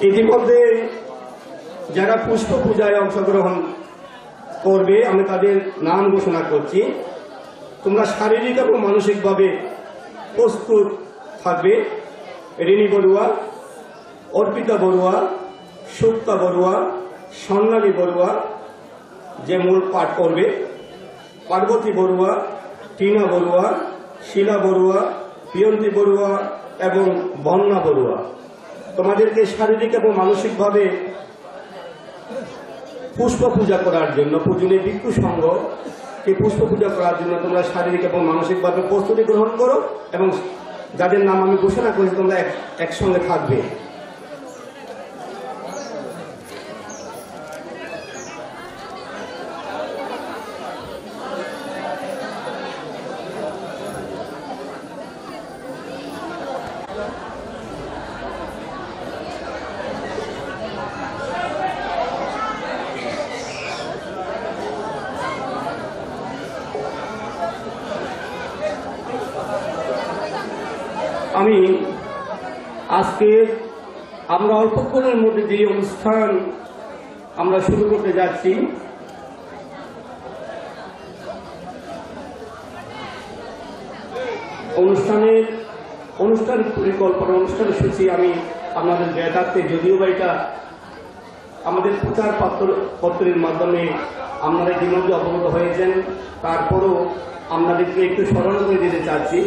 ইতিমধ্যে যারা পুষ্প পূজায় অংশগ্রহণ করবে আমি তাদের নাম ঘোষণা করছি। তোমরা শারীরিক এবং মানসিকভাবে প্রস্তুত থাকবে। রিনি বড়ুয়া, অর্পিতা বড়ুয়া, সুপ্তা বড়ুয়া, স্বর্ণালী বড়ুয়া যে মূল পাঠ করবে, পার্বতী বড়ুয়া, টিনা বড়ুয়া, শিলা বড়ুয়া, প্রিয়ন্তী বড়ুয়া এবং বন্যা বড়ুয়া। তোমাদেরকে শারীরিক এবং মানসিকভাবে পুষ্প পূজা করার জন্য পূজনীয় ভিক্ষু সংঘকে পুষ্প পূজা করার জন্য তোমরা শারীরিক এবং মানসিকভাবে প্রস্তুতি গ্রহণ করো এবং যাদের নাম আমি ঘোষণা করেছি তোমরা একসঙ্গে থাকবে। আমি আজকে আমরা অল্পক্ষণের মধ্যে যে অনুষ্ঠান আমরা শুরু করতে যাচ্ছি, অনুষ্ঠান পরিকল্পনা অনুষ্ঠানের সূচি আমি আপনাদের জ্ঞাতার্থে, যদিও বা এটা আমাদের প্রচার পত্রের মাধ্যমে আপনারা ইতিমধ্যে অবগত হয়েছেন, তারপরও আপনাদেরকে একটু স্মরণ করে দিতে চাচ্ছি।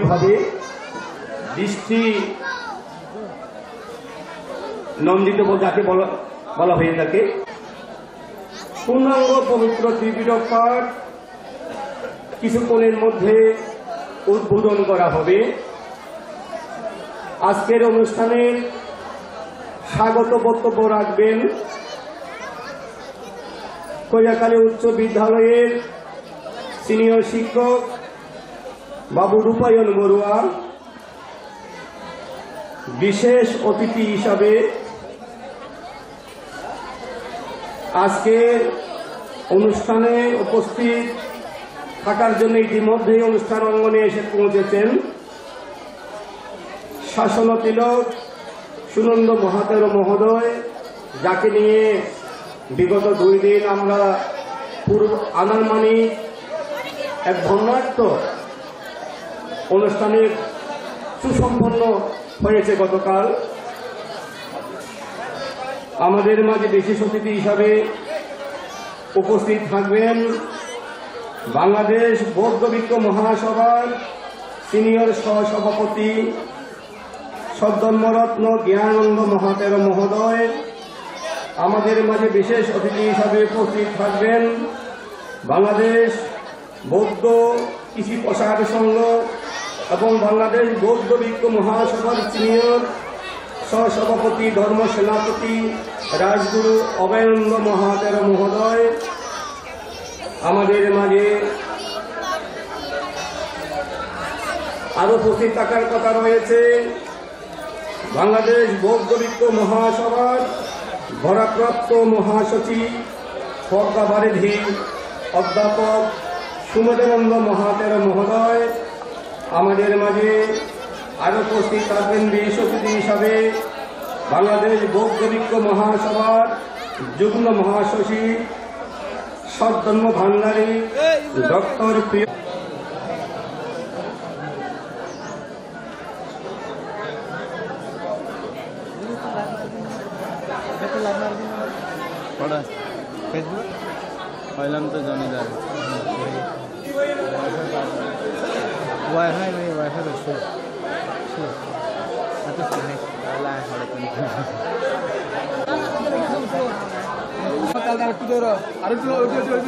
ভাবে দৃষ্টি নন্দিত যাকে বলা হয়ে থাকে পূর্ণাঙ্গ পবিত্র ত্রিপিটক পাঠ কিছুক্ষণের মধ্যে উদ্বোধন করা হবে। আজকের অনুষ্ঠানের স্বাগত বক্তব্য রাখবেন কৈরাকালী উচ্চ বিদ্যালয়ের সিনিয়র শিক্ষক বাবু রূপায়ণ বড়ুয়া। বিশেষ অতিথি হিসাবে আজকের অনুষ্ঠানে উপস্থিত থাকার জন্য ইতিমধ্যেই অনুষ্ঠান অঙ্গনে এসে পৌঁছেছেন শাসন তিলক সুনন্দ মহাতের মহোদয়, যাকে নিয়ে বিগত 2 দিন আমরা আনারমানিক এক বর্ণাঢ্য অনুষ্ঠানে সুসম্পন্ন হয়েছে গতকাল। আমাদের মাঝে বিশেষ অতিথি হিসাবে উপস্থিত থাকবেন বাংলাদেশ বৌদ্ধ ভিক্ষু মহাসভার সিনিয়র সহসভাপতি সদ্ধর্মরত্ন জ্ঞানানন্দ মহাতের মহোদয়। আমাদের মাঝে বিশেষ অতিথি হিসাবে উপস্থিত থাকবেন বাংলাদেশ বৌদ্ধ কৃষি প্রসার সংঘ এবং বাংলাদেশ বৌদ্ধ ভিক্ষু মহাসভার সিনিয়র সহসভাপতি ধর্ম সেনাপতি রাজগুরু অভয়ানন্দ মহাতের মহোদয়। আমাদের মাঝে আরো উপস্থিত থাকার কথা রয়েছে বাংলাদেশ বৌদ্ধ ভিক্ষু মহাসভার ভারপ্রাপ্ত মহাসচিব পদ্মাবারিধি অধ্যাপক সুমেধানন্দ মহাতের মহোদয়। আমাদের মাঝে আরো উপস্থিত থাকবেন বিশেষ অতিথি হিসাবে বাংলাদেশ বৌদ্ধ ভিক্ষু মহাসভার যুগ্ম মহাসচিব সদ্ধর্ম ভান্ডারী ডক্টর প্রিয়। ফেসবুক হইলাম তো জানি যায় वाईफाई में वाईफाई पे शो तो सुने वाला है हमारे को कल का किधर अरे जो एक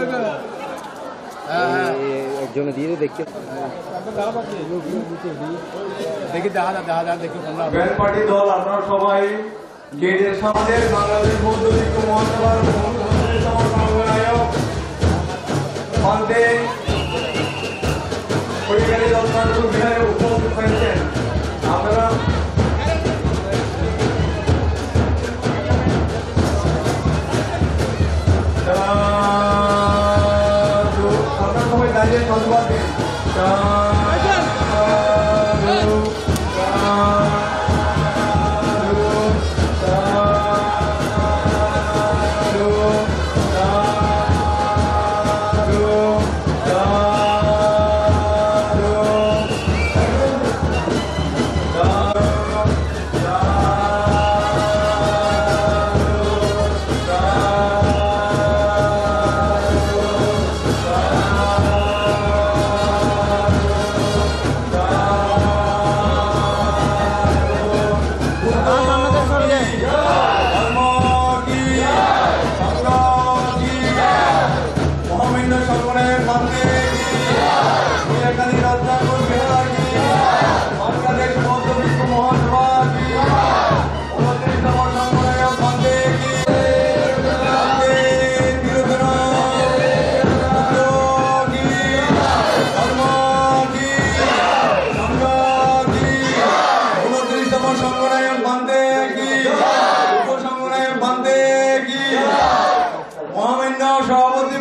जन दिए देखिए देखिए दादा देखिए ব্যান্ড পার্টি দল আপনারা সবাই গেটের সামনে বাংলাদেশ বৌদ্ধ ভিক্ষু মহাসভার সমন্বয়ক পান্তে কৈরাকালী দলমানপুর বিহারে উপস্থিত হয়েছেন। আপনারা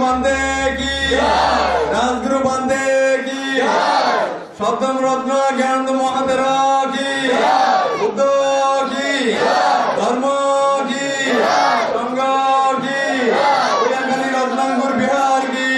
বান্ধে কি রাজগুরু বান্ধে কি সপ্তম রত্ন জ্ঞানন্দ মহাতেরা কি বুদ্ধ কি ধর্ম কি সংঘ কি কল্যাণকালী রত্নাঙ্গুর বিহার কি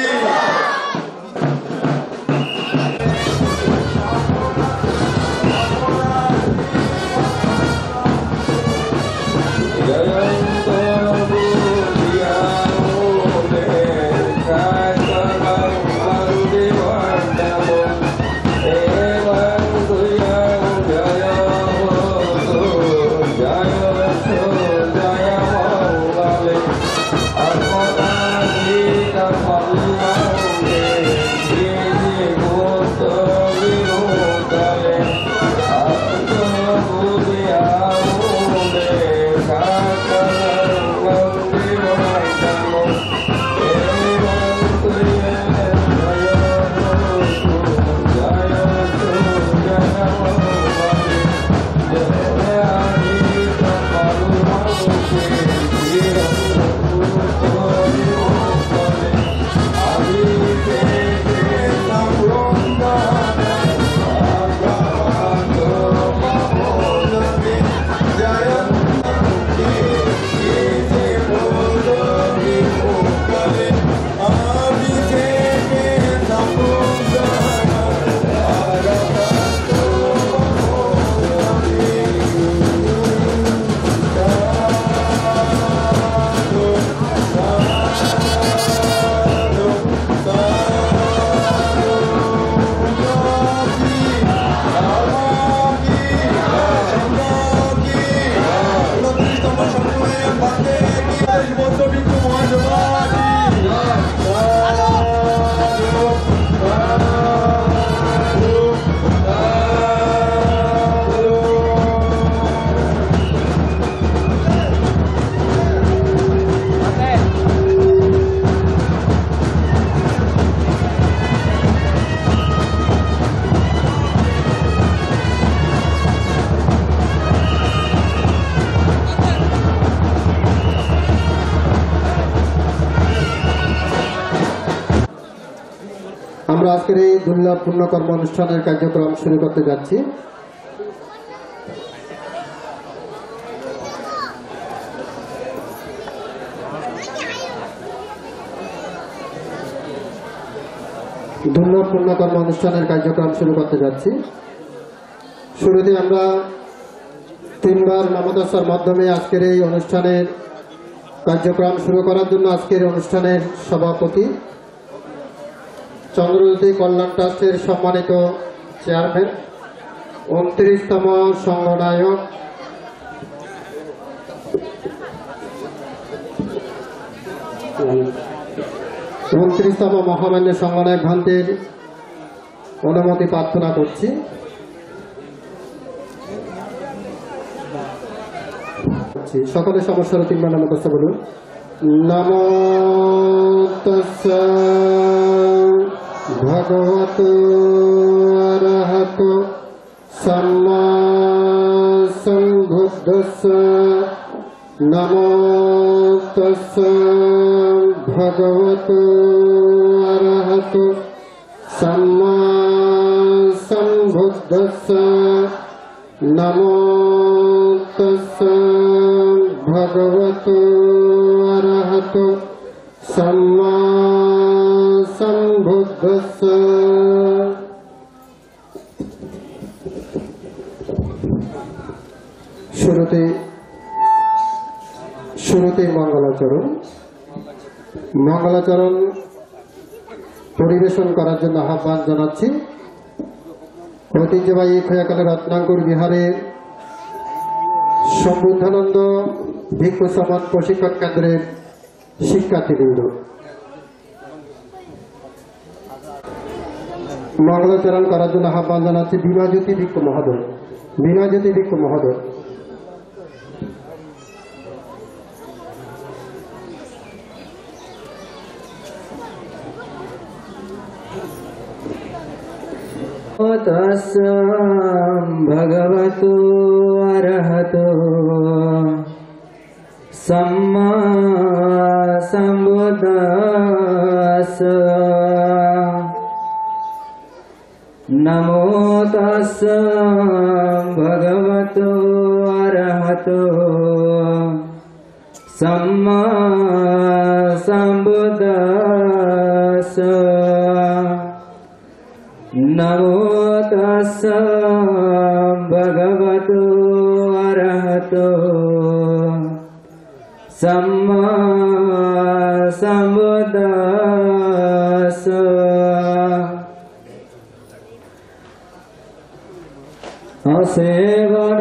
আমরা আজকের এই দুর্লভ পুণ্যকর্ম অনুষ্ঠানের কার্যক্রম শুরু করতে যাচ্ছি। দুর্লভ পুণ্যকর্ম অনুষ্ঠানের কার্যক্রম শুরু করতে যাচ্ছি। শুরুতে আমরা তিনবার নমদস্যার মাধ্যমে আজকের এই অনুষ্ঠানের কার্যক্রম শুরু করার জন্য আজকের অনুষ্ঠানের সভাপতি চন্দ্রজ্যোতি কল্যাণ ট্রাস্টের সম্মানিত চেয়ারম্যান 29তম সংঘনায়ক মহামান্য সংঘনায়ক ভান্তের অনুমতি প্রার্থনা করছি। সকলে সমস্যার তিনবার নমস্ত বলুন। নমো তাস্সা ভগবতো অরহতো সম্মা সম্বুদ্ধস্সা। নমো তাস্সা ভগবতো অরহতো সম্মা সম্বুদ্ধস্সা। নমো তাস্সা ভগবতো অরহতো সম্মা সম্বুদ্ধস্সা। শুরুতে মঙ্গলাচরণ পরিবেশন করার জন্য আহ্বান জানাচ্ছি। ঐতিহ্যবাহী খোয়াখালী রত্নাঙ্কুর বিহারের সমৃদ্ধানন্দ ভিক্ষু সমাজ প্রশিক্ষণ কেন্দ্রের শিক্ষার্থীবৃন্দ। মঙ্গলাচরণ করার জন্য আহ্বান জানাচ্ছি বিমাজ্যোতি ভিক্ষু মহোদয়। বিমাজ্যোতি ভিক্ষু মহোদয়। तस्सा भगवतो अरहतो सम्मा सम्बुद्धस्सा। नमो तस्स भगवतो अरहतो सम्मा सम्बुद्दस्स नमो तस्स भगवतो अरहतो सम्मा सम्बुद्दस्स असेवन